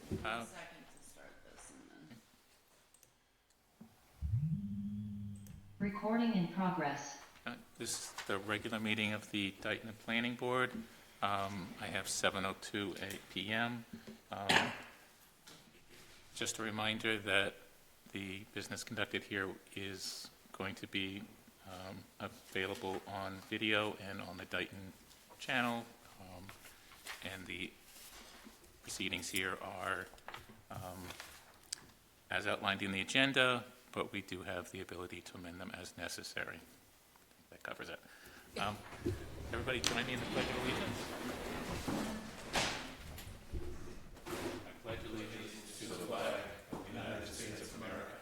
Second to start this and then. Recording in progress. This is the regular meeting of the Dayton Planning Board. I have 7:02 p.m. Just a reminder that the business conducted here is going to be available on video and on the Dayton channel. And the proceedings here are as outlined in the agenda, but we do have the ability to amend them as necessary. That covers it. Everybody join me in the Pledge of Allegiance. I pledge allegiance to the flag of the United States of America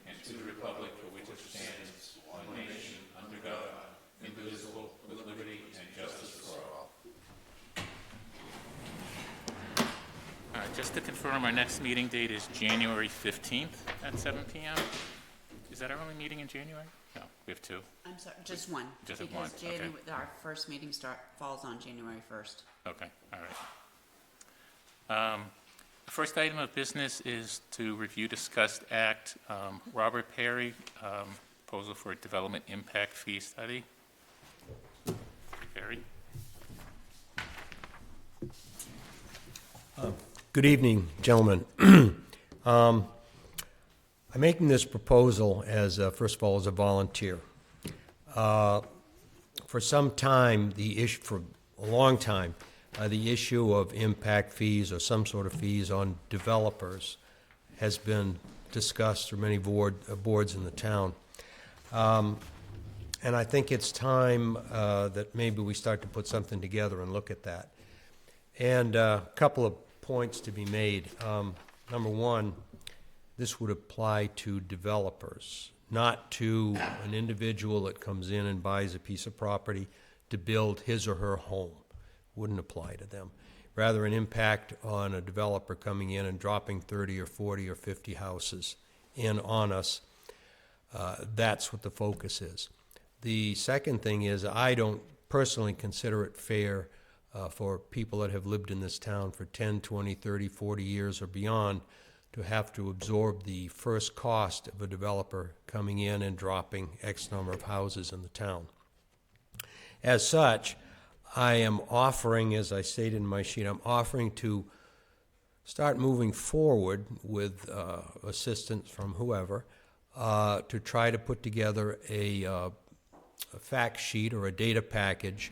and to the republic for which it stands, one nation, under God, indivisible, with liberty and justice for all. All right, just to confirm, our next meeting date is January 15th at 7 p.m. Is that our only meeting in January? No, we have two. I'm sorry, just one. Just one, Because okay. our first meeting falls on January 1st. Okay, all right. The first item of business is to review, discuss, act, Robert Perry, proposal for a development impact fee study. Perry? Good evening, gentlemen. I'm making this proposal as, first of all, as a volunteer. For some time, for a long time, the issue of impact fees or some sort of fees on developers has been discussed through many boards in the town. And I think it's time that maybe we start to put something together and look at that. And a couple of points to be made. Number one, this would apply to developers, not to an individual that comes in and buys a piece of property to build his or her home. Wouldn't apply to them. Rather, an impact on a developer coming in and dropping 30 or 40 or 50 houses in on us. That's what the focus is. The second thing is, I don't personally consider it fair for people that have lived in this town for 10, 20, 30, 40 years or beyond to have to absorb the first cost of a developer coming in and dropping X number of houses in the town. As such, I am offering, as I stated in my sheet, I'm offering to start moving forward with assistance from whoever to try to put together a fact sheet or a data package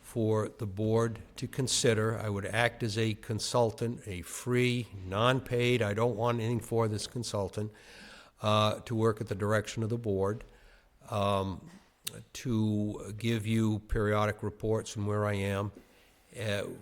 for the board to consider. I would act as a consultant, a free, non-paid, I don't want anything for this consultant, to work at the direction of the board, to give you periodic reports from where I am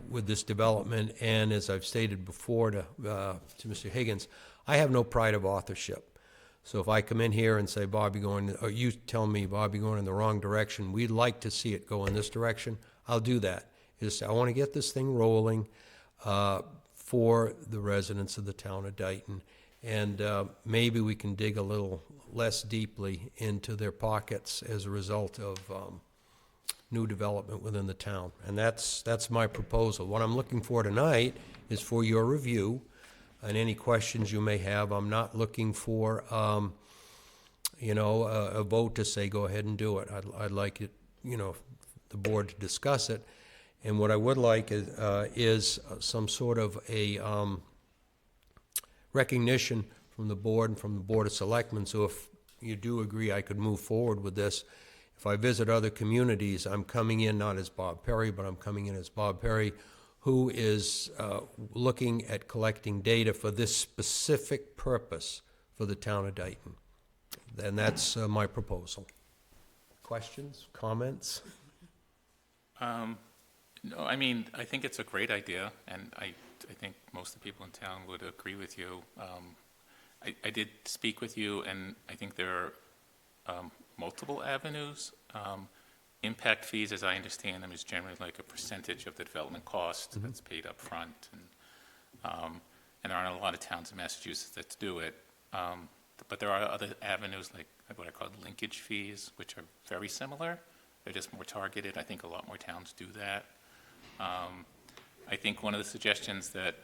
with this development. And as I've stated before to Mr. Higgins, I have no pride of authorship. So if I come in here and say, Bob, you're going, or you tell me, Bob, you're going in the wrong direction, we'd like to see it go in this direction, I'll do that. I want to get this thing rolling for the residents of the town of Dayton. And maybe we can dig a little less deeply into their pockets as a result of new development within the town. And that's my proposal. What I'm looking for tonight is for your review and any questions you may have. I'm not looking for, a vote to say go ahead and do it. I'd like it, the board to discuss it. And what I would like is some sort of a recognition from the board and from the Board of Selectmen. So if you do agree I could move forward with this, if I visit other communities, I'm coming in not as Bob Perry, but I'm coming in as Bob Perry, who is looking at collecting data for this specific purpose for the town of Dayton. And that's my proposal. Questions, comments? No, I mean, I think it's a great idea, and I think most of the people in town would agree with you. I did speak with you, and I think there are multiple avenues. Impact fees, as I understand them, is generally like a percentage of the development cost that's paid up front. And there aren't a lot of towns in Massachusetts that do it. But there are other avenues like what I call linkage fees, which are very similar. They're just more targeted. I think a lot more towns do that. I think one of the suggestions that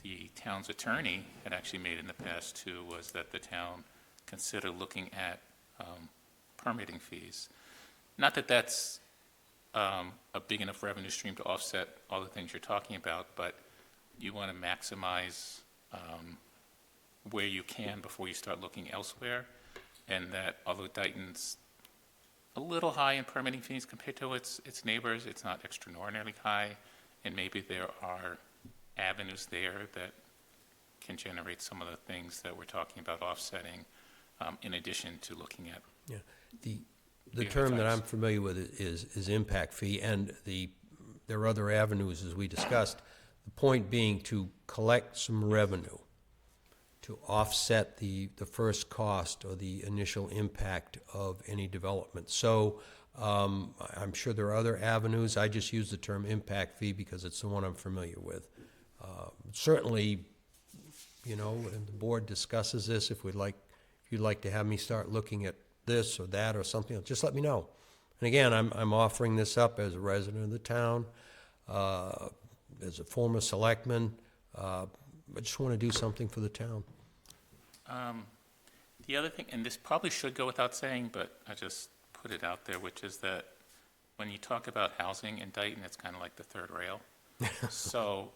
the town's attorney had actually made in the past too, was that the town consider looking at permitting fees. Not that that's a big enough revenue stream to offset all the things you're talking about, but you want to maximize where you can before you start looking elsewhere. And that although Dayton's a little high in permitting fees compared to its neighbors, it's not extraordinarily high, and maybe there are avenues there that can generate some of the things that we're talking about offsetting, in addition to looking at. Yeah. The Yeah, term that thanks. I'm familiar with is impact fee, and there are other avenues, as we discussed. The point being to collect some revenue to offset the first cost or the initial impact of any development. So I'm sure there are other avenues. I just use the term impact fee because it's the one I'm familiar with. Certainly, you know, and the board discusses this, if you'd like to have me start looking at this or that or something, just let me know. And again, I'm offering this up as a resident of the town, as a former selectman. I just want to do something for the town. The other thing, and this probably should go without saying, but I just put it out there, which is that when you talk about housing in Dayton, it's kind of like the third rail. So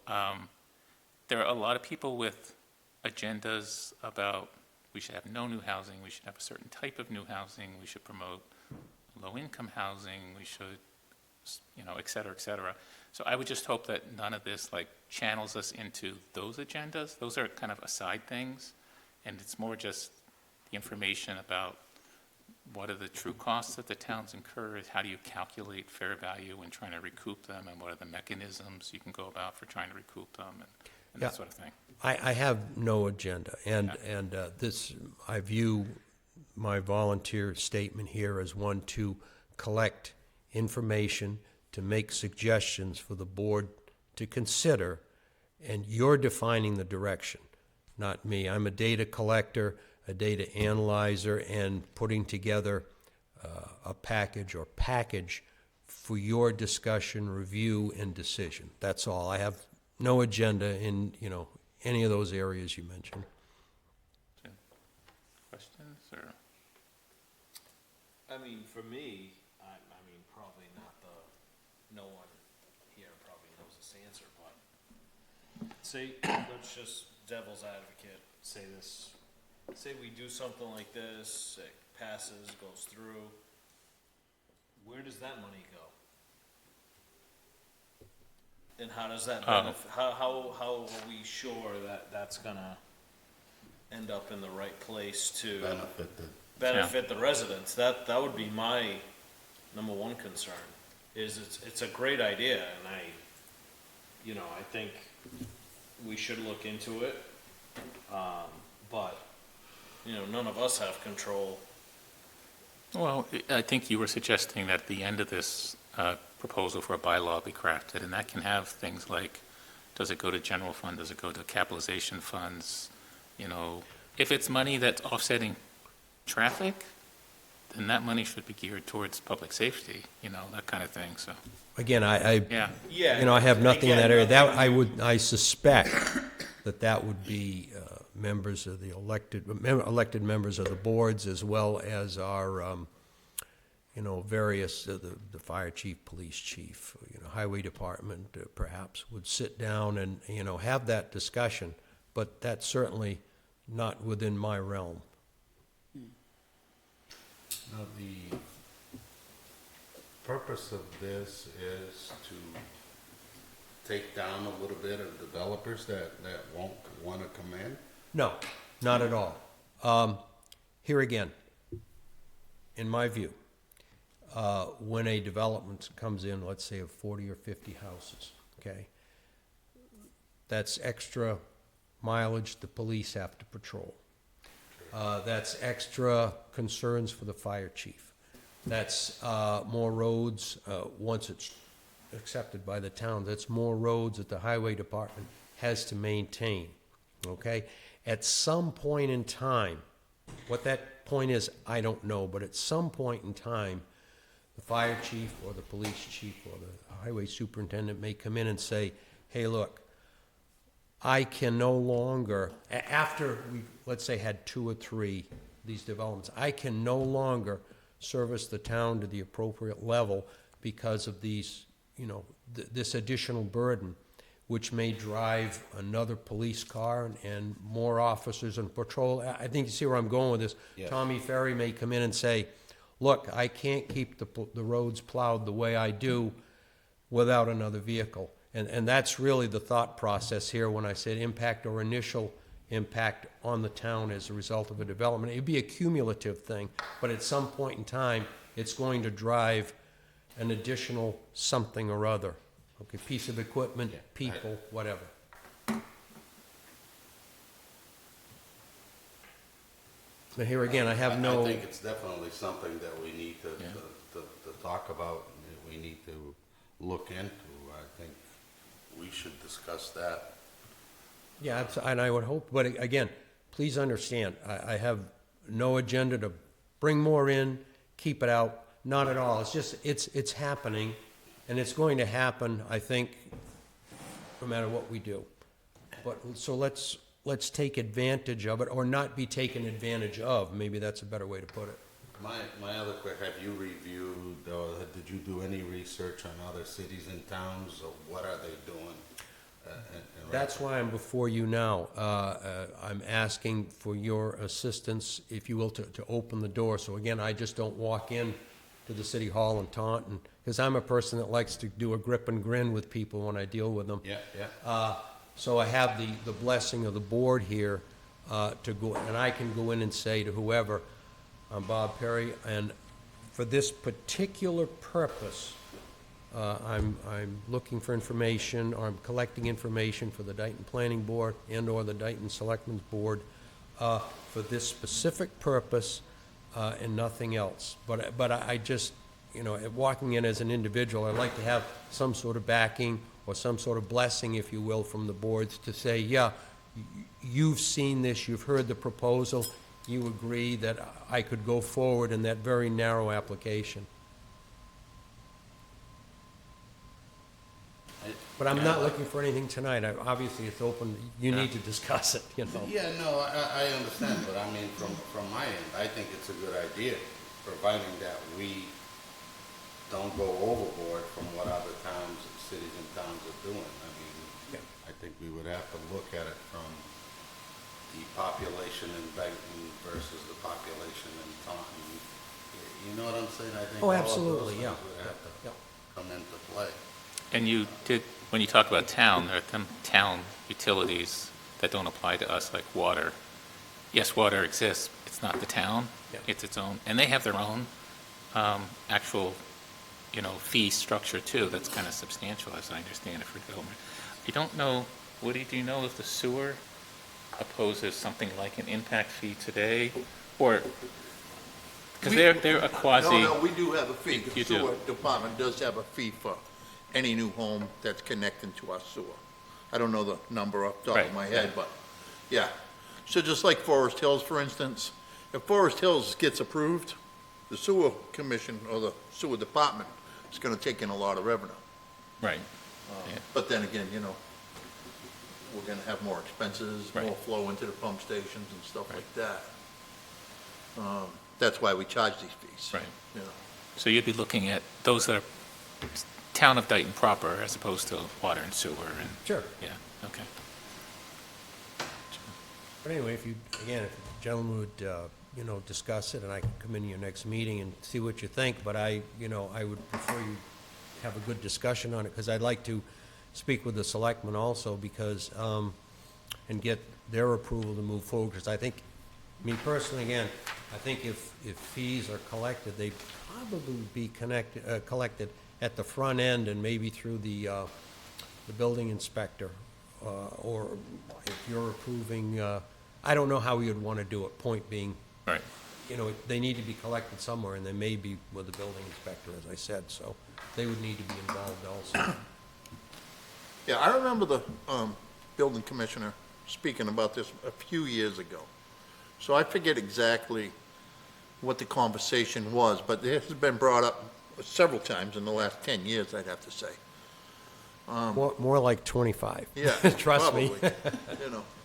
there are a lot of people with agendas about we should have no new housing, we should have a certain type of new housing, we should promote low-income housing, we should, you know, et cetera, et cetera. So I would just hope that none of this like channels us into those agendas. Those are kind of aside things, and it's more just the information about what are the true costs that the towns incur, how do you calculate fair value when trying to recoup them, and what are the mechanisms you can go about for trying to recoup them, and Yeah. that sort of thing. I have no agenda, and this, I view my volunteer statement here as one to collect information, to make suggestions for the board to consider, and you're defining the direction, not me. I'm a data collector, a data analyzer, and putting together a package for your discussion, review, and decision. That's all. I have no agenda in, you know, any of those areas you mentioned. Questions, or? I mean, for me, I mean, probably not no one here probably knows this answer, but say, let's just devil's advocate, say we do something like this, it passes, goes through, where does that money go? And how does that benefit, how are we sure that that's gonna end up in the right place to benefit the residents? That would be my number one concern, is it's a great idea, and I think we should look into it. But, none of us have control. Well, I think you were suggesting that at the end of this proposal for a bylaw be crafted, and that can have things like, does it go to general fund, does it go to capitalization funds? If it's money that's offsetting traffic, then that money should be geared towards public safety, that kind of thing, so, Again, yeah. Yeah. I have nothing in that area. Again, That, I suspect that would be members of the elected members of the boards, as well as our, various, the fire chief, police chief, highway department, perhaps, would sit down and, have that discussion, but that's certainly not within my realm. Now, the purpose of this is to take down a little bit of developers that won't want to come in? No, not at all. Here again, in my view, when a development comes in, let's say of 40 or 50 houses, okay, that's extra mileage the police have to patrol. That's extra concerns for the fire chief. That's more roads, once it's accepted by the town, that's more roads that the highway department has to maintain, okay? At some point in time, what that point is, I don't know, but at some point in time, the fire chief or the police chief or the highway superintendent may come in and say, hey, look, I can no longer, after we, let's say, had 2 or 3 these developments, I can no longer service the town to the appropriate level because of these, this additional burden, which may drive another police car and more officers on patrol. I think you see where I'm going with this. Yes. Tommy Ferry may come in and say, look, I can't keep the roads plowed the way I do without another vehicle. And that's really the thought process here when I said impact or initial impact on the town as a result of a development. It'd be a cumulative thing, but at some point in time, it's going to drive an additional something or other. Okay, piece of equipment, people, whatever. But here again, I have no. I think it's definitely something that we need to talk about, we need to look into. I think we should discuss that. Yeah, and I would hope, but again, please understand, I have no agenda to bring more in, keep it out, not at all. It's just, it's happening, and it's going to happen, I think, no matter what we do. But, so let's take advantage of it, or not be taken advantage of, maybe that's a better way to put it. My other question, have you reviewed, or did you do any research on other cities and towns, or what are they doing? That's why I'm before you now. I'm asking for your assistance, if you will, to open the door. So again, I just don't walk in to the city hall and taunt, because I'm a person that likes to do a grip and grin with people when I deal with them. Yeah. So I have the blessing of the board here to go, and I can go in and say to whoever, I'm Bob Perry, and for this particular purpose, I'm looking for information, or I'm collecting information for the Dayton Planning Board and/or the Dayton Selectmen's Board for this specific purpose and nothing else. But I just, walking in as an individual, I'd like to have some sort of backing or some sort of blessing, if you will, from the boards to say, yeah, you've seen this, you've heard the proposal, you agree that I could go forward in that very narrow application. But I'm not looking for anything tonight. Obviously, it's open. You need to discuss it, Yeah, no, I understand, but I mean, from my end, I think it's a good idea, providing that we don't go overboard from what other towns, cities and towns are doing. I mean, Yeah. I think we would have to look at it from the population in Dayton versus the population in Taunton. You know what I'm saying? I think Oh, all of absolutely, those yeah. things would have to Yeah. come into play. And you did, when you talk about town, there are some town utilities that don't apply to us, like water. Yes, water exists, it's not the town, Yeah. it's its own, and they have their own actual, fee structure too, that's kind of substantial, as I understand it, for development. I don't know, Woody, do you know if the sewer opposes something like an impact fee today? Or, because they're a quasi. No, we do have a fee. The You do. sewer department does have a fee for any new home that's connected to our sewer. I don't know the number off the top of Right, my head, but, yeah. So just like Forest Hills, for instance, if Forest Hills gets approved, the sewer commission or the sewer department is gonna take in a lot of revenue. Right, yeah. But then again, we're gonna have more expenses, more Right. flow into the pump stations and stuff like that. That's why we charge these fees. Right. So you'd be looking at those that are town of Dayton proper, as opposed to water and sewer and, Sure. yeah, okay. But anyway, if the gentleman would, discuss it, and I can come into your next meeting and see what you think, but I would prefer you have a good discussion on it, because I'd like to speak with the selectmen also, because, and get their approval to move forward, because I think, me personally, again, I think if fees are collected, they'd probably be collected at the front end and maybe through the building inspector, or if you're approving, I don't know how we would want to do it, point being, Right, they need to be collected somewhere, and they may be with the building inspector, as I said, so they would need to be involved also. Yeah, I remember the building commissioner speaking about this a few years ago. So I forget exactly what the conversation was, but it has been brought up several times in the last 10 years, I'd have to say. More like 25. Yeah. Trust me.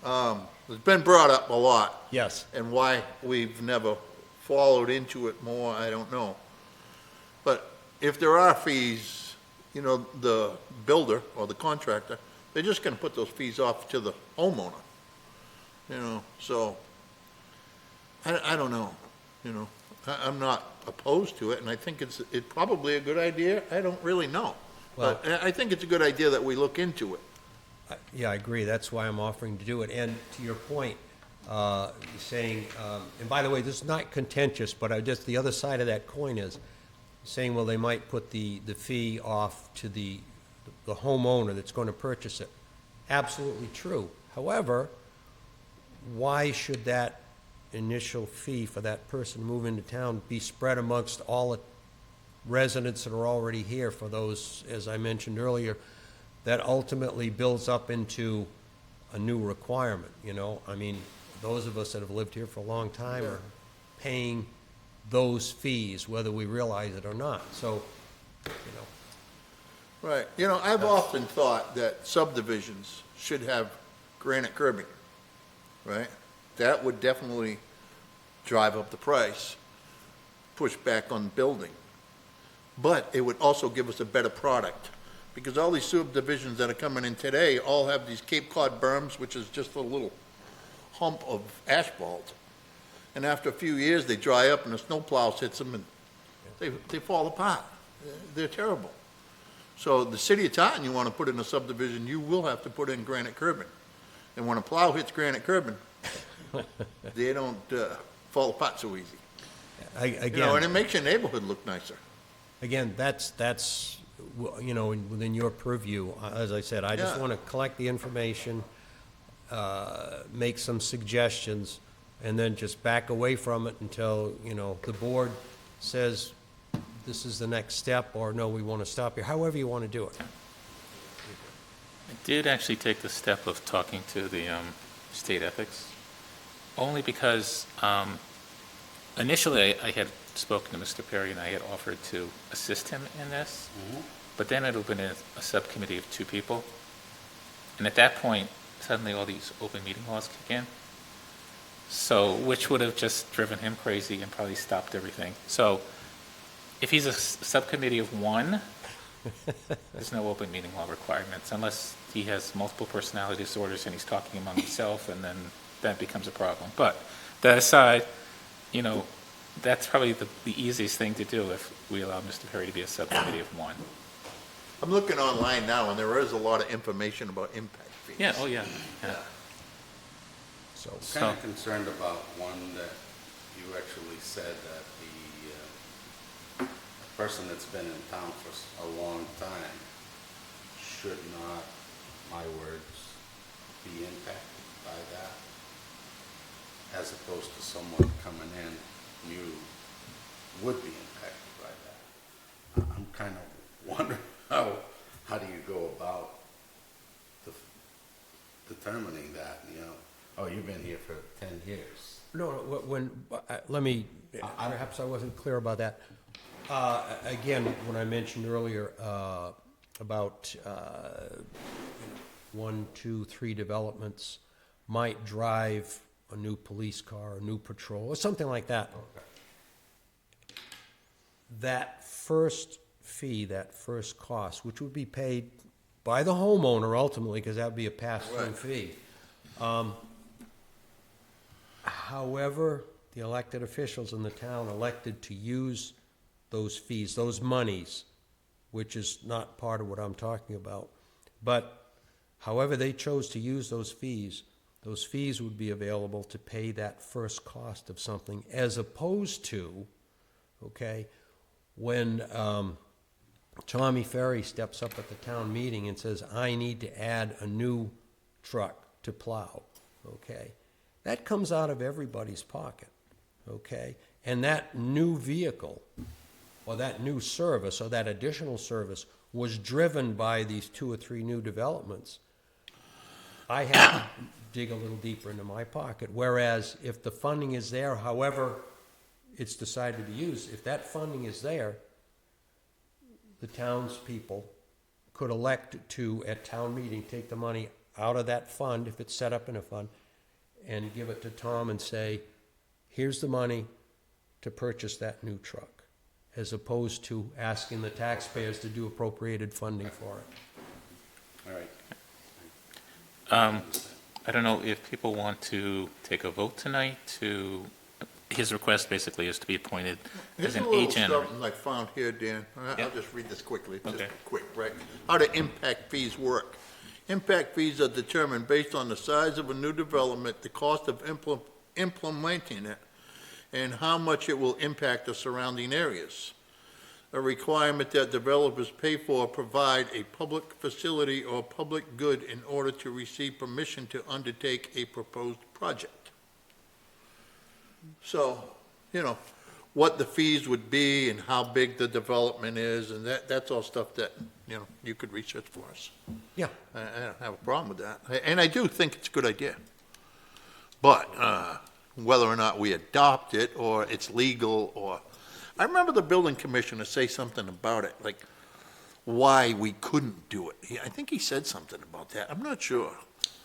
probably. It's been brought up a lot. Yes. And why we've never followed into it more, I don't know. But if there are fees, the builder or the contractor, they're just gonna put those fees off to the homeowner. So, I don't know, I'm not opposed to it, and I think it's probably a good idea, I don't really know. But I think it's a good idea that we look into it. Yeah, I agree. That's why I'm offering to do it. And to your point, saying, and by the way, this is not contentious, but the other side of that coin is saying, well, they might put the fee off to the homeowner that's going to purchase it. Absolutely true. However, why should that initial fee for that person to move into town be spread amongst all the residents that are already here for those, as I mentioned earlier, that ultimately builds up into a new requirement, I mean, those of us that have lived here for a long time are paying those fees, whether we realize it or not, so, Right, I've often thought that subdivisions should have granite curbing, right? That would definitely drive up the price, push back on building. But it would also give us a better product, because all these subdivisions that are coming in today all have these Cape Cod berms, which is just a little hump of asphalt. And after a few years, they dry up and the snow plows hits them and they fall apart. They're terrible. So the city of Taunton, you want to put in a subdivision, you will have to put in granite curbing. And when a plow hits granite curbing, they don't fall apart so easy. And it makes your neighborhood look nicer. Again, that's within your purview. As I said, I just Yeah. want to collect the information, make some suggestions, and then just back away from it until, the board says this is the next step, or no, we want to stop here, however you want to do it. I did actually take the step of talking to the state ethics, only because initially I had spoken to Mr. Perry and I had offered to assist him in this, but then it would have been a subcommittee of 2 people. And at that point, suddenly all these open meeting laws kick in. So, which would have just driven him crazy and probably stopped everything. So, if he's a subcommittee of 1, there's no open meeting law requirements unless he has multiple personality disorders and he's talking among himself, and then that becomes a problem. But that aside, that's probably the easiest thing to do if we allow Mr. Perry to be a subcommittee of 1. I'm looking online now, and there is a lot of information about impact fees. Yeah, oh yeah. So, I'm kind of concerned about one that you actually said that the person that's been in town for a long time should not, my words, be impacted by that, as opposed to someone coming in new would be impacted by that. I'm kind of wondering how do you go about determining that, oh, you've been here for 10 years. no, let me, perhaps I wasn't clear about that. Again, when I mentioned earlier about 1, 2, 3 developments might drive a new police car, a new patrol, or something like that. Okay. That first fee, that first cost, which would be paid by the homeowner ultimately, because that would be a pass-through Right. fee. However, the elected officials in the town elected to use those fees, those monies, which is not part of what I'm talking about, but however they chose to use those fees would be available to pay that first cost of something, as opposed to, okay, when Tommy Ferry steps up at the town meeting and says, I need to add a new truck to plow, okay? That comes out of everybody's pocket, okay? And that new vehicle, or that new service, or that additional service, was driven by these 2 or 3 new developments. I have to dig a little deeper into my pocket, whereas if the funding is there, however it's decided to be used, if that funding is there, the townspeople could elect to, at town meeting, take the money out of that fund, if it's set up in a fund, and give it to Tom and say, here's the money to purchase that new truck, as opposed to asking the taxpayers to do appropriated funding for it. All right. I don't know if people want to take a vote tonight to, his request basically is to be appointed Here's as a an little agent. something I found here, Dan. Yeah. I'll just read this quickly, just Okay. quick, right? How do impact fees work? Impact fees are determined based on the size of a new development, the cost of implementing it, and how much it will impact the surrounding areas. A requirement that developers pay for or provide a public facility or public good in order to receive permission to undertake a proposed project. So, you know, what the fees would be and how big the development is, and that's all stuff that, you know, you could research for us. Yeah. I don't have a problem with that. And I do think it's a good idea. But whether or not we adopt it, or it's legal, or, I remember the building commissioner say something about it, like why we couldn't do it. I think he said something about that. I'm not sure.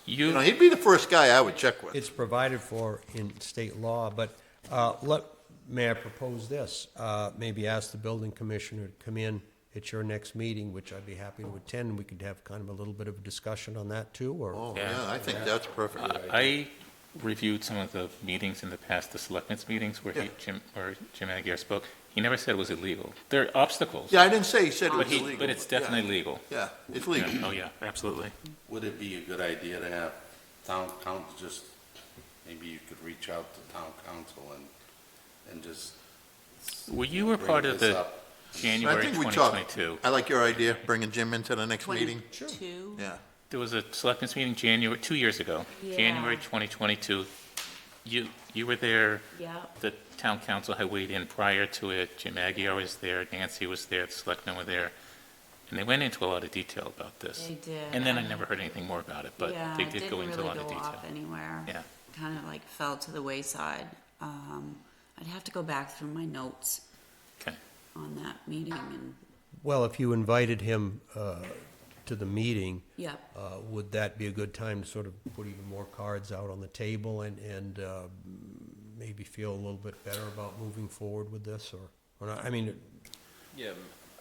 You know, he'd be the first guy I would check with. It's provided for in state law, but may I propose this? Maybe ask the building commissioner to come in at your next meeting, which I'd be happy to attend, and we could have kind of a little bit of a discussion on that too, or? Oh, Yeah. yeah, I think that's perfect. I reviewed some of the meetings in the past, the selectmen's meetings where Yeah. Jim Aguirre spoke. He never said it was illegal. There are obstacles. Yeah, I didn't say he said it But was illegal. but it's definitely legal. Yeah, it's legal. Yeah. Oh, yeah, absolutely. Would it be a good idea to have town council, just, maybe you could reach out to town council and just. Well, you were bring part of this the up? January I think we talked. 2022. I like your idea, bringing Jim into the next meeting. 22? Yeah. There was a selectmen's meeting 2 years ago, Yeah. January 2022. You were there. Yeah. The town council had weighed in prior to it. Jim Aguirre was there, Nancy was there, the selectmen were there. And they went into a lot of detail about this. They did. And then I never heard anything more about it, but Yeah, they it did go didn't into a lot really of go detail. off anywhere. Yeah. Kind of like fell to the wayside. I'd have to go back through my notes Okay. on that meeting and, Well, if you invited him to the meeting, yeah. would that be a good time to sort of put even more cards out on the table and maybe feel a little bit better about moving forward with this, or not? I mean, Yeah,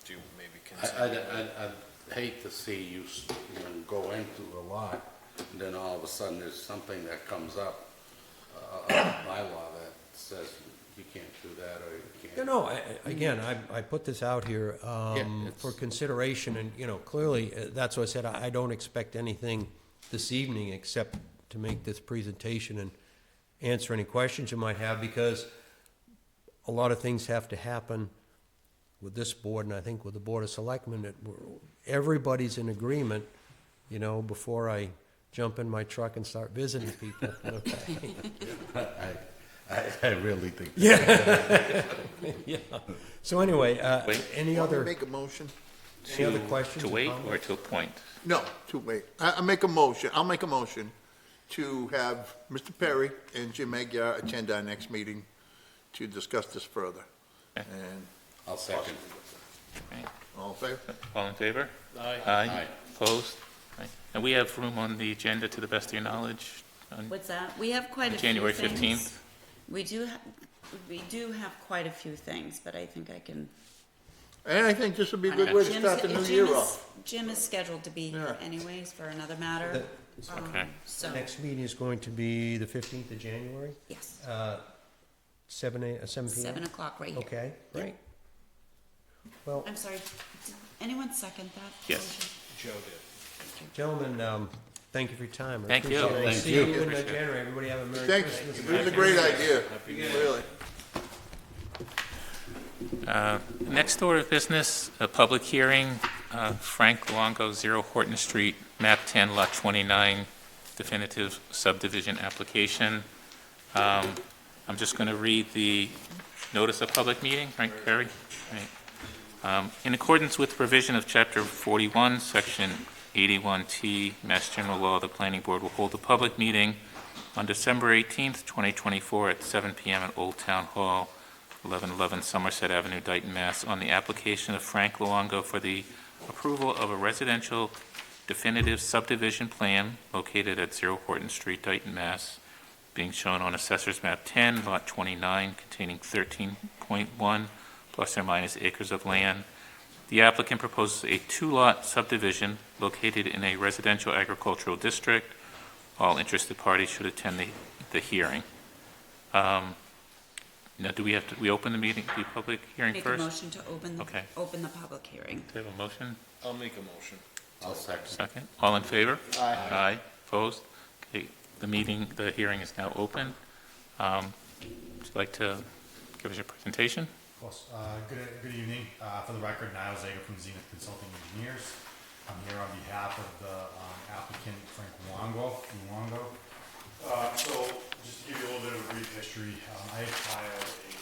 do you maybe I'd, consider? I'd hate to see you, go into a lot, and then all of a sudden there's something that comes up, a bylaw that says you can't do that, or you can't. again, I put this out here it's- for consideration, and, clearly, that's what I said, I don't expect anything this evening except to make this presentation and answer any questions you might have, because a lot of things have to happen with this board, and I think with the Board of Selectmen, that everybody's in agreement, before I jump in my truck and start visiting people. Okay. I really think. Yeah. So anyway, Wait. any Want me to other, make a motion? any other questions? To or wait comments? or to appoint? No, to wait. I'll make a motion to have Mr. Perry and Jim Aguirre attend our next meeting to discuss this further. Okay. And I'll second. Okay. all in favor? All in favor? Aye. Aye. Opposed? Aye. And we have room on the agenda, to the best of your knowledge, on What's that? We have quite a few January things. 15th? We do have quite a few things, but I think I can. And I think this would be a good way to Jim's- start the new year off. Jim is scheduled to be here anyways for another matter. Okay. So, Next meeting is going to be the 15th of January, yes, 7 p.m.? 7 o'clock right here. Okay, great. Well, I'm sorry, did anyone second that? Yes. motion? Joe did. gentlemen, thank you for your time. I Thank you. appreciate it. Thank See you. you in January. Everybody have a Merry Thanks. Christmas. It was a great idea, really. Next order of business, a public hearing, Frank Luongo, 0 Horton Street, map 10, lot 29, definitive subdivision application. I'm just going to read the notice of public meeting, right, Barry? Right. In accordance with provision of Chapter 41, Section 81T, Mass General Law, the Planning Board will hold a public meeting on December 18th, 2024, at 7 p.m. at Old Town Hall, 1111 Somerset Avenue, Dayton, Mass., on the application of Frank Luongo for the approval of a residential definitive subdivision plan located at 0 Horton Street, Dayton, Mass., being shown on Assessor's Map 10, Lot 29, containing 13.1 plus or minus acres of land. The applicant proposes a 2-lot subdivision located in a residential agricultural district. All interested parties should attend the hearing. Now, do we have to, we open the meeting, the public hearing Make a first? motion to Okay. open the public hearing. Do we have a motion? I'll make a motion. I'll second. Second. All in favor? Aye. Aye. Opposed? Okay, the hearing is now open. Would you like to give us your presentation? Of course. Good evening. For the record, Niall Zager from Zenith Consulting Engineers. I'm here on behalf of the applicant, Frank Luongo. So, just to give you a little bit of a brief history, I had filed a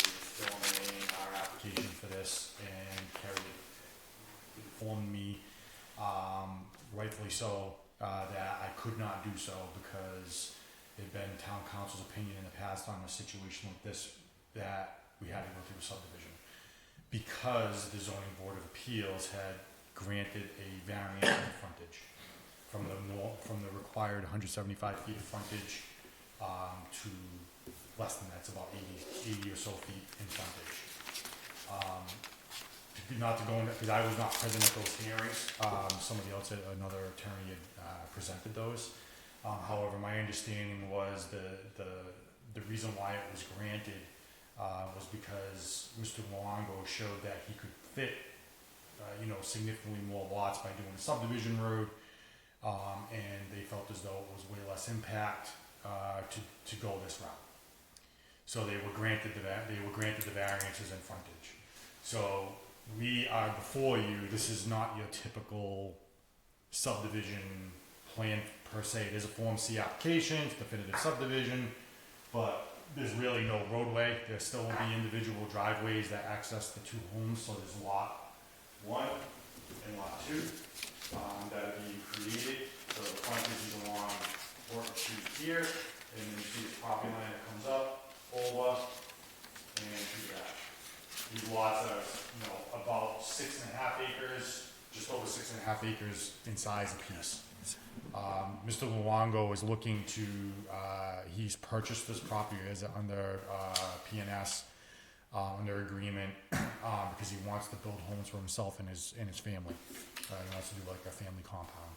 Form A&R application for this, and Kerry informed me, rightfully so, that I could not do so because it had been town council's opinion in the past on a situation like this that we had to go through a subdivision. Because the zoning board of appeals had granted a variance in frontage from the required 175 feet of frontage to less than that, it's about 80 or so feet in frontage. Not to go into, because I was not present at those hearings, somebody else, another attorney had presented those. However, my understanding was the reason why it was granted was because Mr. Luongo showed that he could fit, significantly more lots by doing a subdivision road, and they felt as though it was way less impact to go this route. So they were granted the variances in frontage. So we are before you. This is not your typical subdivision plan per se. It is a Form C application, it's definitive subdivision, but there's really no roadway. There still will be individual driveways that access the two homes. So there's lot 1 and lot 2 that are being created. So the frontage is along Horton Street here, and then you see the property line that comes up, over, and to that. These lots are, about 6.5 acres, just over 6.5 acres in size apiece. Mr. Luongo is looking to, he's purchased this property as under PNS, under agreement, because he wants to build homes for himself and his family. He wants to do like a family compound.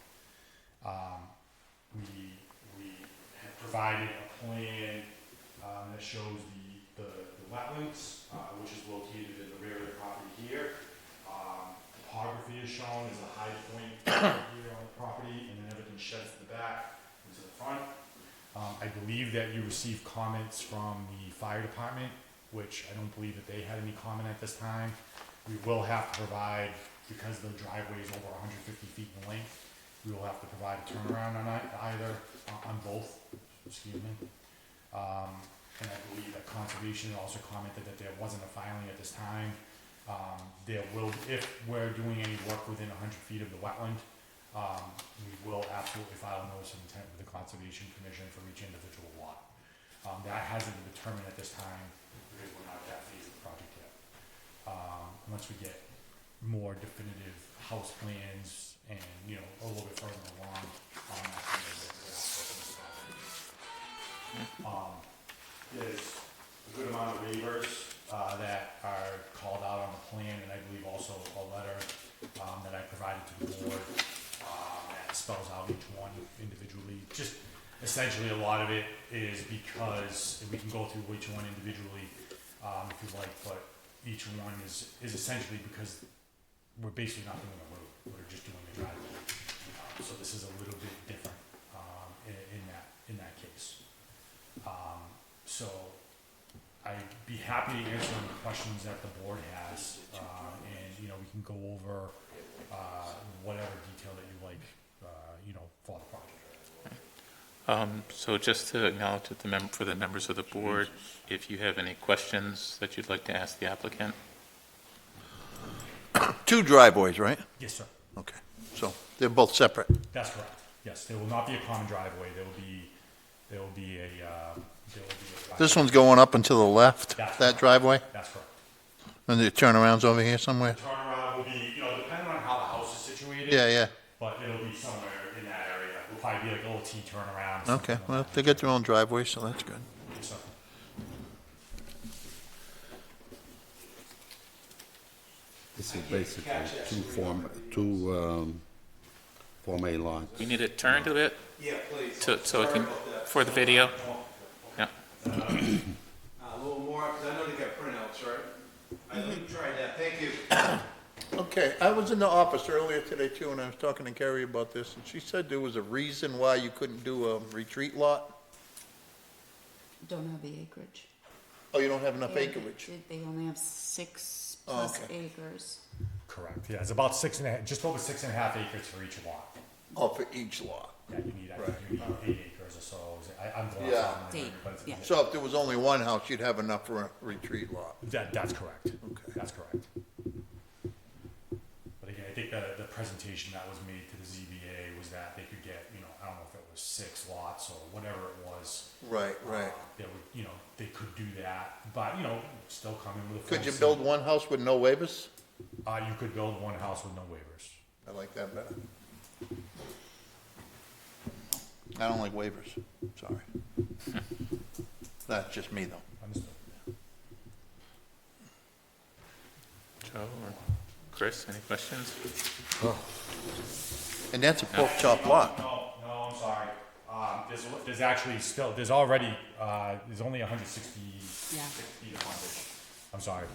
We have provided a plan that shows the wetlands, which is located in the rear of the property here. Topography is shown as a high point here on the property, and then everything sheds to the back and to the front. I believe that you received comments from the fire department, which I don't believe that they had any comment at this time. We will have to provide, because the driveway is over 150 feet in length, we will have to provide a turnaround on both, excuse me. And I believe that conservation also commented that there wasn't a filing at this time. There will, if we're doing any work within 100 feet of the wetland, we will absolutely file a notice of intent with the Conservation Commission for each individual lot. That hasn't been determined at this time because we're not at that phase of the project yet. Once we get more definitive house plans and, a little bit further along on that. There's a good amount of waivers that are called out on the plan, and I believe also a letter that I provided to the board that spells out each one individually. Just essentially a lot of it is because, and we can go through each one individually if you like, but each one is essentially because we're basically not doing a road, we're just doing a driveway. So this is a little bit different in that case. So I'd be happy to answer any questions that the board has, and, we can go over whatever detail that you like, for the project. So just to acknowledge that for the members of the board, if you have any questions that you'd like to ask the applicant. 2 driveways, right? Yes, sir. Okay, so they're both separate. That's correct. Yes, there will not be a common driveway. There will be a driveway. This one's going up and to the left, That's that correct. driveway? That's correct. And the turnaround's over here somewhere? Turnaround will be, depending on how the house is located. Yeah, yeah. But it'll be somewhere in that area. It'll probably be like a little T turnaround. Okay, something like well, that. they got their own driveway, so that's good. So, This is basically two Form A lots. You need to turn to it Yeah, please. so it can, for the video. Yeah. A little more, because I know they got printouts, right? I know you tried that, thank you. Okay, I was in the office earlier today too, and I was talking to Carrie about this, and she said there was a reason why you couldn't do a retreat lot. Don't have the acreage. Oh, you don't have enough They- acreage? They only have 6 Oh, plus okay. acres. correct. Yeah, it's about 6.5, just over 6.5 acres for each lot. Oh, for each lot. Yeah, you need, I think you need 8 acres or so. I'm going Yeah. off on the Eight, memory, but it's- yeah. So if there was only one house, you'd have enough for a retreat lot. That's correct. Okay. That's correct. But again, I think the presentation that was made to the ZBA was that they could get, I don't know if it was 6 lots or whatever it was. Right, right. They would, they could do that, but, still come in with a. Could you full build one house with no waivers? You could build one house with no waivers. I like that better. I don't like waivers, sorry. That's just me, though. Understood. Joe or Chris, any questions? And that's a pork chop lot. No, I'm sorry. There's actually still, there's already, there's only 160 Yeah. feet of frontage. I'm sorry.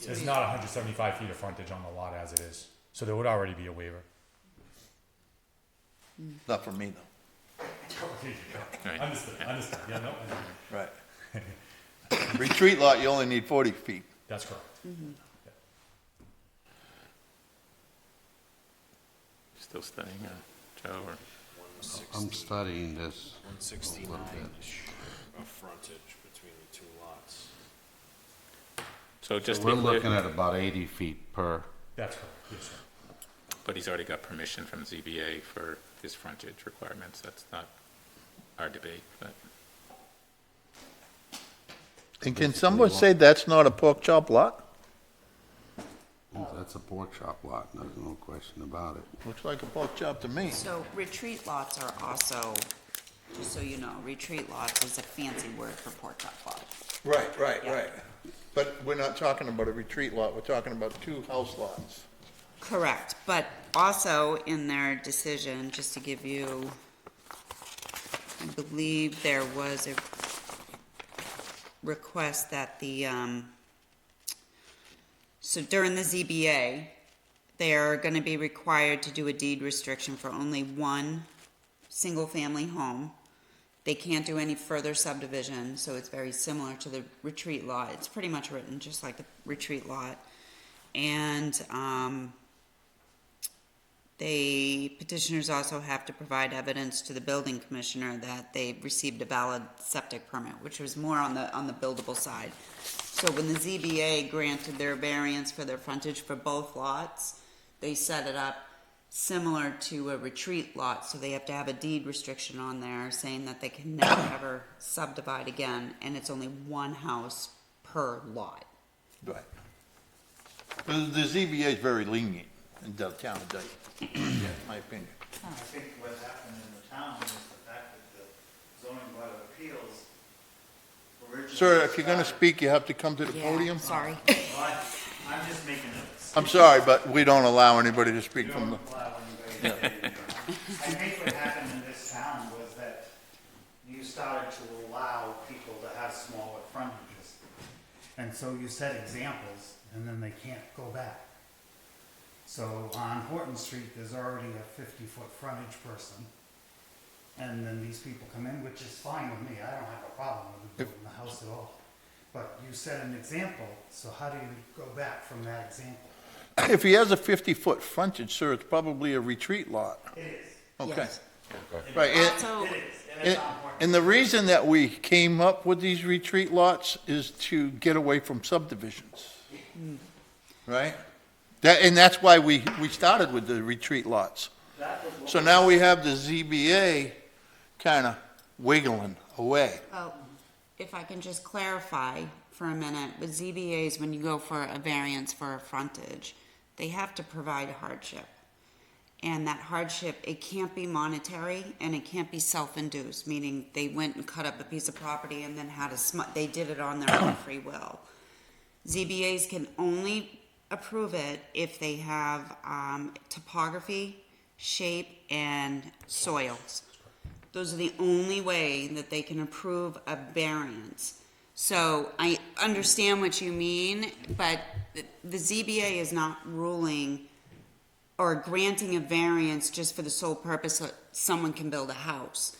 There's not 175 feet of frontage on the lot as it is. So there would already be a waiver. Not for me, though. Right. Understood, yeah, no, Right. Retreat lot, you only need 40 feet. that's correct. Still studying, Joe, or? I'm studying this. 169-ish of frontage between the two lots. So just We're to be clear, looking at about 80 feet per. That's correct, yes, sir. but he's already got permission from ZBA for his frontage requirements. That's not our debate, but And can someone say that's not a pork chop lot? That's a pork chop lot, there's no question about it. Looks like a pork chop to me. So retreat lots are also, just so you know, retreat lots is a fancy word for pork chop lot. Right, right, Yeah. right. But we're not talking about a retreat lot, we're talking about two house lots. Correct, but also in their decision, just to give you, I believe there was a request that so during the ZBA, they are gonna be required to do a deed restriction for only one single-family home. They can't do any further subdivision, so it's very similar to the retreat lot. It's pretty much written just like the retreat lot. And, petitioners also have to provide evidence to the building commissioner that they received a valid septic permit, which was more on the buildable side. So when the ZBA granted their variance for their frontage for both lots, they set it up similar to a retreat lot, so they have to have a deed restriction on there saying that they can never ever subdivide again, and it's only one house per lot. Right. The ZBA is very lenient in the town of Dayton, in my opinion. I think what happened in the town is the fact that the zoning board of appeals originally. Sir, if you're gonna speak, you have to come to the Yeah, podium. sorry. Well, I'm just making a. I'm sorry, but we don't allow anybody to speak from the, Don't allow anybody to- I think what happened in this town was that you started to allow people to have smaller frontages. And so you set examples, and then they can't go back. So on Horton Street, there's already a 50-foot frontage person. And then these people come in, which is fine with me, I don't have a problem with building the house at all. But you set an example, so how do you go back from that example? if he has a 50-foot frontage, sir, it's probably a retreat lot. It is, Okay. Yes. Right, and- Also, it is, and it's on Horton. and the reason that we came up with these retreat lots is to get away from subdivisions. Right? And that's why we started with the retreat lots. That was what So now we have the ZBA kind of wiggling away. well, if I can just clarify for a minute, with ZBAs, when you go for a variance for a frontage, they have to provide hardship. And that hardship, it can't be monetary and it can't be self-induced, meaning they went and cut up a piece of property and then had they did it on their own free will. ZBAs can only approve it if they have topography, shape, and soils. Those are the only way that they can approve a variance. So I understand what you mean, but the ZBA is not ruling or granting a variance just for the sole purpose that someone can build a house.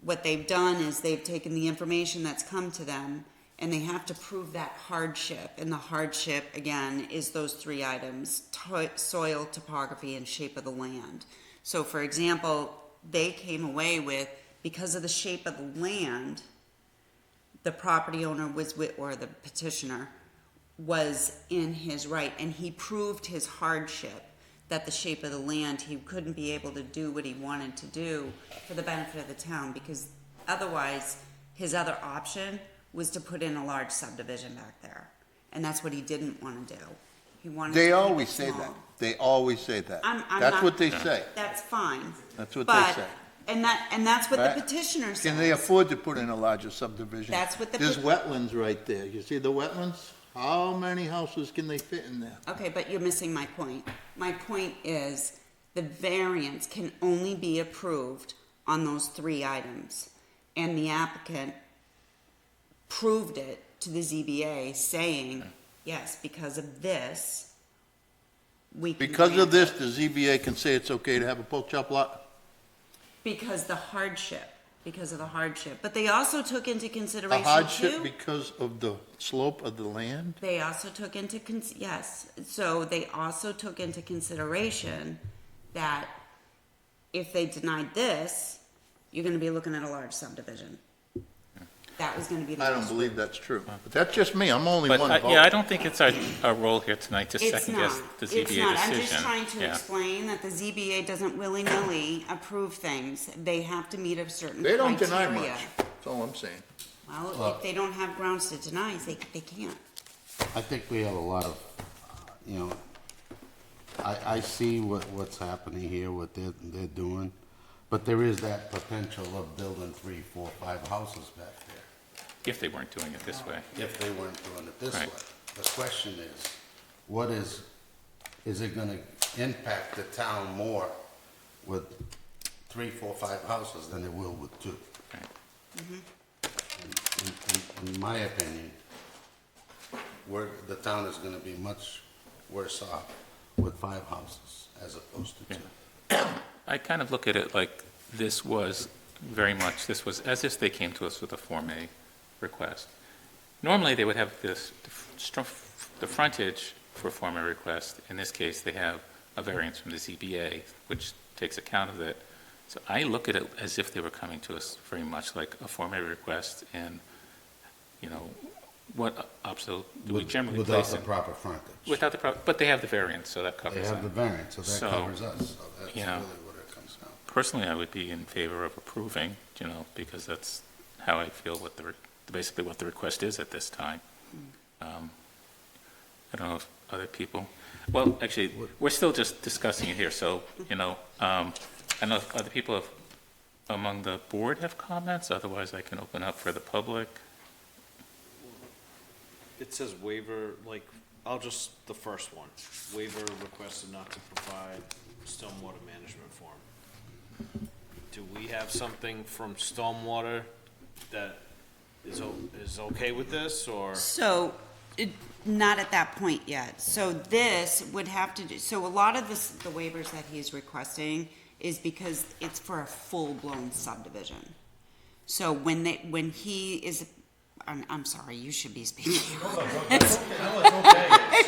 What they've done is they've taken the information that's come to them and they have to prove that hardship. And the hardship, again, is those three items: soil, topography, and shape of the land. So for example, they came away with, because of the shape of the land, the property owner was or the petitioner was in his right, and he proved his hardship, that the shape of the land, he couldn't be able to do what he wanted to do for the benefit of the town, because otherwise his other option was to put in a large subdivision back there. And that's what he didn't want to do. He wanted to They keep always it say small. that. They always say that. I'm That's not- what they say. That's fine. That's what they But, say. and that's what Right? the petitioner says. Can they afford to put in a larger subdivision? That's what the There's pet- wetlands right there. You see the wetlands? How many houses can they fit in there? Okay, but you're missing my point. My point is the variance can only be approved on those three items. And the applicant proved it to the ZBA saying, yes, because of this, we can Because of grant this, it. the ZBA can say it's okay to have a pork chop lot? Because of the hardship. But they also took into A consideration hardship too. because of the slope of the land? They also took into so they also took into consideration that if they denied this, you're gonna be looking at a large subdivision. That was gonna be the I don't next believe that's true. But that's just me. I'm only But, one vote. yeah, I don't think it's our role here tonight to It's second not, guess the it's ZBA not, decision. I'm just trying to Yeah. explain that the ZBA doesn't willy-nilly approve things. They have to meet a certain They criteria. don't deny much. That's all I'm saying. Well, if they don't have grounds to deny, they can't. I think we have a lot of, you know, I see what's happening here, what they're doing, but there is that potential of building 3, 4, 5 houses back there, If they weren't doing it this way. if they weren't doing it this Right. way. The question is it gonna impact the town more with 3, 4, 5 houses than it will with 2? Right. In my opinion, the town is gonna be much worse off with 5 houses as opposed to 2. I kind of look at it like this was as if they came to us with a Form A request. Normally, they would have the frontage for a Form A request. In this case, they have a variance from the ZBA, which takes account of it. So I look at it as if they were coming to us very much like a Form A request, and, you know, what obstacle do we generally Without place the in? proper frontage. But they have the variance, so that They covers have the them. variance, so that So, covers us, so that's you know, really what it comes down to. Personally, I would be in favor of approving, you know, because that's how I feel basically what the request is at this time. I don't know if other people, well, actually, we're still just discussing it here, so, you know, I don't know if other people among the board have comments, otherwise I can open up for the public. It says waiver, like, the first one. Waiver requested not to provide stormwater management form. Do we have something from stormwater that is okay with this, or? So, not at that point yet. So this would have to do, so a lot of the waivers that he's requesting is because it's for a full-blown subdivision. So when he is, I'm sorry, you should be speaking. I'm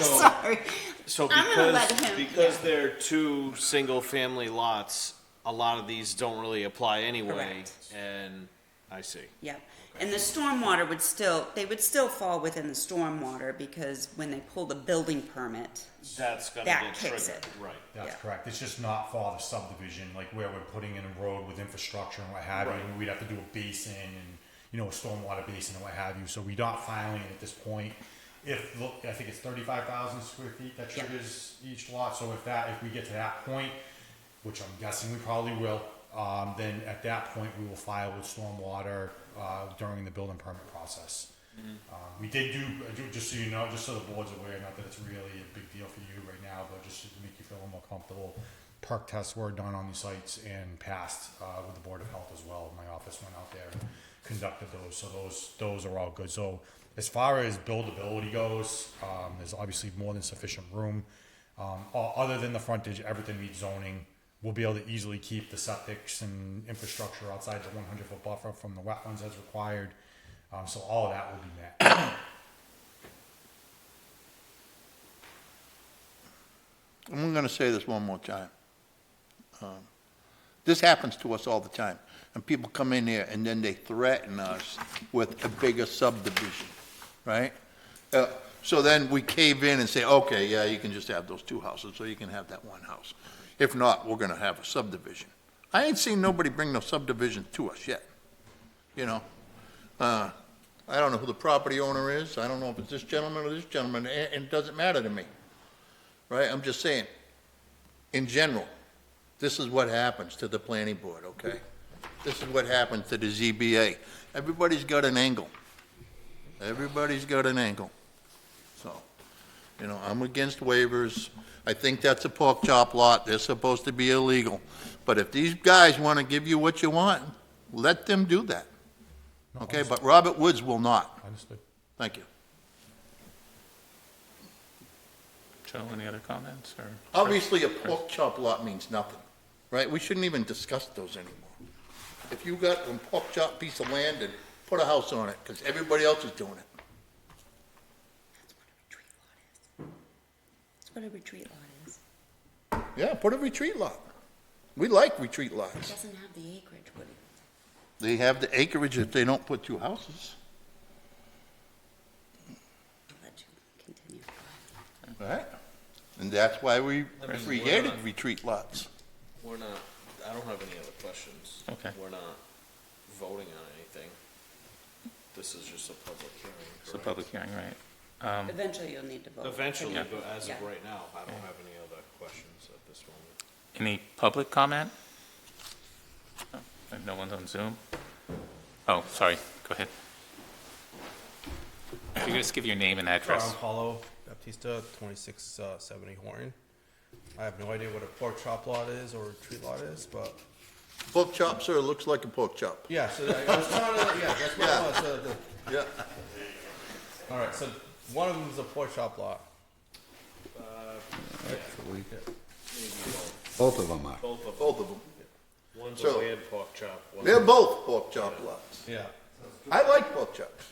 sorry. So I'm gonna let him- because they're 2 single-family lots, a lot of these don't really apply anyway, Correct. and I see. Yep, and the stormwater they would still fall within the stormwater, because when they pull the building permit, That's gonna That get kicks triggered, it. right. That's Yeah. correct. It's just not for the subdivision, like where we're putting in a road with infrastructure and what have you. Right. We'd have to do a basin and, you know, a stormwater basin and what have you. So we're not filing it at this point. I think it's 35,000 square feet that Yeah. triggers each lot. So if we get to that point, which I'm guessing we probably will, then at that point, we will file with stormwater, during the building permit process. We did do, just so you know, just so the board's aware, not that it's really a big deal for you right now, but just to make you feel a little more comfortable, perk tests were done on these sites and passed, with the Board of Health as well. My office went out there and conducted those, so those are all good. So as far as buildability goes, there's obviously more than sufficient room. Other than the frontage, everything meets zoning. We'll be able to easily keep the septics and infrastructure outside the 100-foot buffer from the wetlands as required. So all of that will be met. I'm gonna say this one more time. This happens to us all the time, and people come in here and then they threaten us with a bigger subdivision, right? So then we cave in and say, okay, yeah, you can just have those two houses, or you can have that one house. If not, we're gonna have a subdivision. I ain't seen nobody bring no subdivision to us yet, you know? I don't know who the property owner is, I don't know if it's this gentleman or this gentleman, and it doesn't matter to me, right? I'm just saying, in general, this is what happens to the planning board, okay? This is what happens to the ZBA. Everybody's got an angle. Everybody's got an angle. So, you know, I'm against waivers. I think that's a pork chop lot. They're supposed to be illegal. But if these guys want to give you what you want, let them do that. Okay, but Robert Woods will not. Understood. Thank you. Joe, any other comments, or? Obviously, a pork chop lot means nothing, right? We shouldn't even discuss those anymore. If you got a pork chop piece of land, and put a house on it, because everybody else is doing it. That's what a retreat lot is. Yeah, put a retreat lot. We like retreat It lots. doesn't have the acreage, would it? They have the acreage if they don't put two houses, I'll let you continue. right? And that's why we I mean, created we're not- retreat lots. We're not, I don't have any other questions. Okay. We're not voting on anything. This is just a public hearing, It's a correct? public hearing, right? Eventually, you'll need to vote. Eventually, Yeah. but as of Yeah. right now, I don't have any other questions at this moment. Any public comment? No one's on Zoom? Oh, sorry, go ahead. If you could just give your name and address. John Paulo Baptista, 2670 Horton. I have no idea what a pork chop lot is or a retreat lot is, but Pork chop, sir, looks like a pork chop. yeah, so I was trying to, yeah, that's what it was. Yeah. All right, so one of them is a pork chop lot. Both of them are. Both of them. One's So- a weird pork chop. one's They're a- both pork chop lots. Yeah. I like pork chops.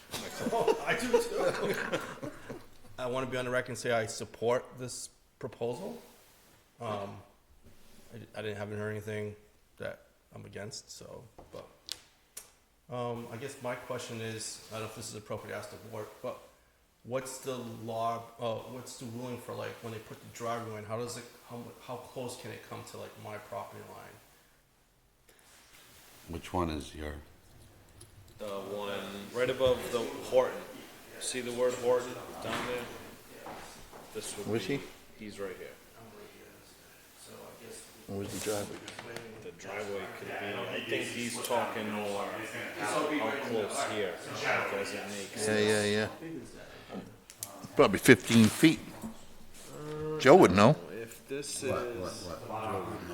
I do too. I want to be on the record and say I support this proposal. I haven't heard anything that I'm against, so, but, I guess my question is, I don't know if this is appropriate to ask the board, but what's the law, what's the ruling for like when they put the driveway in, how does it, how close can it come to like my property line? Which one is your? The one right above the Horton. See the word Horton down there? This would Where's be, he? he's right here. Where's the driveway? The driveway could be, I think he's talking more how close here, like as it makes. Yeah. Probably 15 feet. Joe would know. If this is,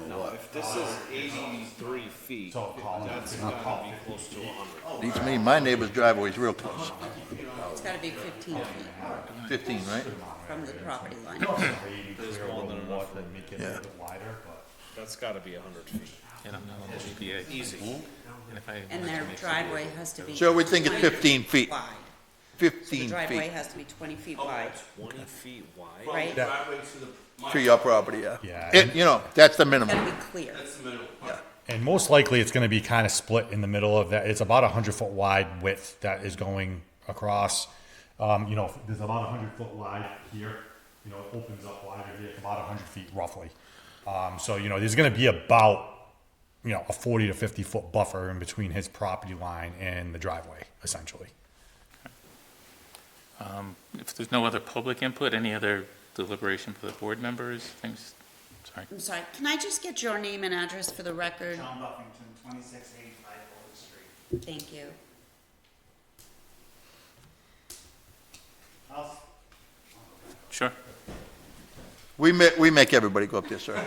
no, if this is 83 feet, that's gotta be close to 100. Beats me, my neighbor's driveway's real close. It's gotta be 15 feet 15, right? from the property line. There's more than enough, Make it a little bit wider, but. that's gotta be 100 feet. I don't know, the GBA. Easy. And if I And wanted their to make driveway has to be. So we think it's 20 15 feet. Wide. So the 15 driveway feet has to be 20 feet wide, 20 feet wide? right? to your property, yeah. Yeah. It, you know, that's the Gotta minimum. be clear. And most likely, it's gonna be kind of split in the middle of that. It's about 100-foot wide width that is going across. You know, there's about 100-foot wide here, you know, it opens up wider here, about 100 feet roughly. So, you know, there's gonna be about, you know, a 40 to 50-foot buffer in between his property line and the driveway, essentially. If there's no other public input, any other deliberation for the board members, things? sorry. I'm sorry, can I just get your name and address for the record? John Buffington, 2685 Old Street. Thank you. I'll- Sure. We make everybody go up there, sir.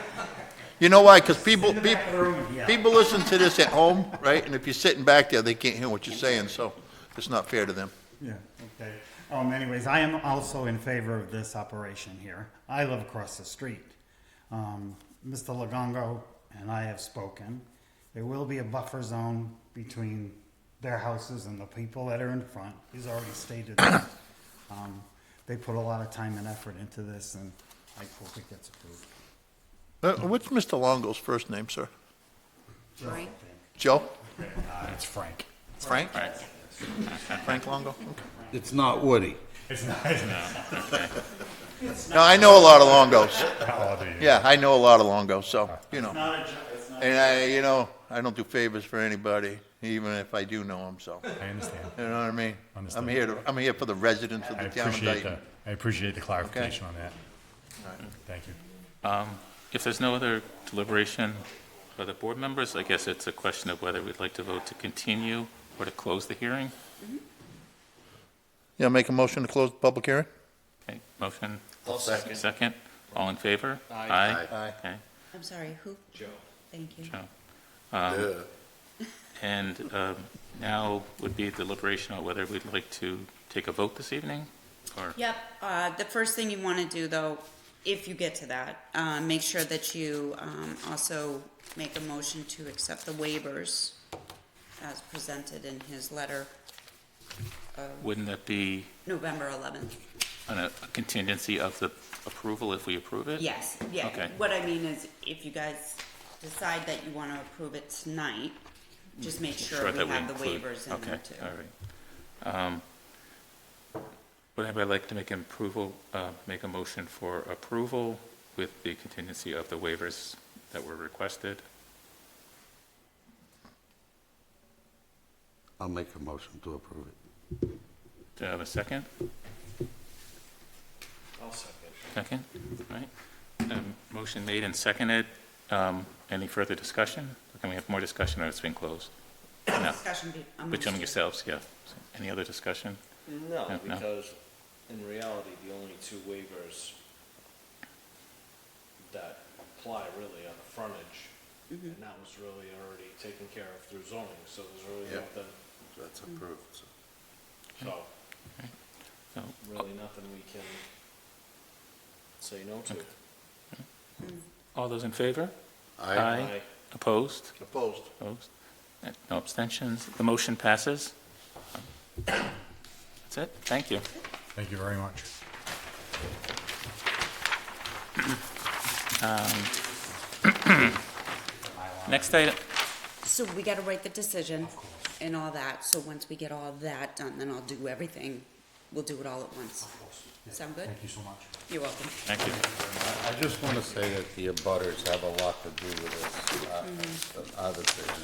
You know why? Because people In the back of the room, yeah. listen to this at home, right? And if you're sitting back there, they can't hear what you're saying, so it's not fair to them. Yeah, okay. Anyways, I am also in favor of this operation here. I live across the street. Mr. Lagongo and I have spoken. There will be a buffer zone between their houses and the people that are in front. He's already stated that. They put a lot of time and effort into this, and I hope it gets approved. What's Mr. Longo's first name, sir? Right? Joe? It's Frank. Frank? Right. Frank Longo? Okay. It's not Woody. It's not. No, I know a lot of Longos. How do you? Yeah, I know a lot of Longos, so, you know. Not a, it's not. And I don't do favors for anybody, even if I do know them, so, I understand. you know what I mean? Understood. I'm here for the residents of I the town of appreciate Dayton. I appreciate the clarification on that. Thank you. If there's no other deliberation by the board members, I guess it's a question of whether we'd like to vote to continue or to close the hearing. Yeah, make a motion to close the public hearing? Okay, motion, I'll second. second. All in favor? Aye. Aye. Okay, I'm sorry, who? Joe. Thank you. Joe. And now would be deliberation on whether we'd like to take a vote this evening, or? Yep, the first thing you want to do, though, if you get to that, make sure that you also make a motion to accept the waivers as presented in his letter of Wouldn't that be November 11th. on a contingency of the approval if we approve it? Yes, yeah. Okay. What I mean is, if you guys decide that you want to approve it tonight, just make sure we that have the include- waivers in there too. Okay, all right. Would anybody like to make an approval, make a motion for approval with the contingency of the waivers that were requested? I'll make a motion to approve it. Do I have a second? I'll second. Second, all right. Motion made and seconded. Any further discussion? Or can we have more discussion, or it's been closed? No, Discussion amongst between you. yourselves, yeah. So, any other discussion? No, No. because in reality, the only two waivers that apply really are the frontage, and that was really already taken care of through zoning, so there's really Yeah. nothing, That's approved, so. so, So, really nothing we can say no to. all those in favor? Aye. Opposed? Opposed. Opposed? No abstentions. The motion passes. That's it. Thank you. Thank you very much. Next item, So we gotta write the decision and all that, so once we get all that done, then I'll do everything, we'll do it all at once. Sound good? Thank you so much. You're welcome. thank you. I just want to say that the abutters have a lot to do with this, our decision.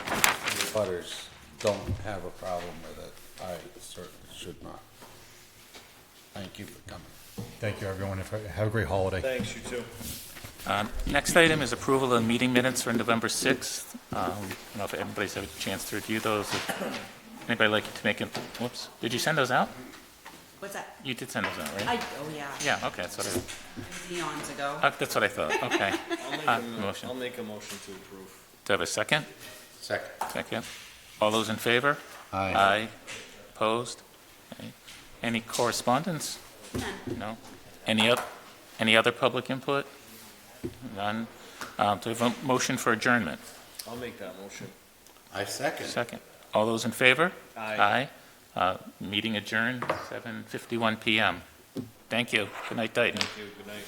The abutters don't have a problem with it. I certainly should not. Thank you for coming. Thank you, everyone. Have a great holiday. Thanks, you too. Next item is approval of meeting minutes for November 6th. I don't know if anybody's had a chance to review those. If anybody like to make, whoops, did you send those out? What's that? You did send those out, right? Oh, yeah. Yeah, okay, that's what I, Eons ago. that's what I thought, okay. Motion. I'll make a motion to approve. Do I have a second? Second. Second. All those in favor? Aye. Aye. Opposed? Okay. Any correspondence? No? Any other public input? None? Do we have a motion for adjournment? I'll make that motion. I second. Second. All those in favor? Aye. Aye. Meeting adjourned, 7:51 PM. Thank you. Good night, Dayton. Thank you, good night.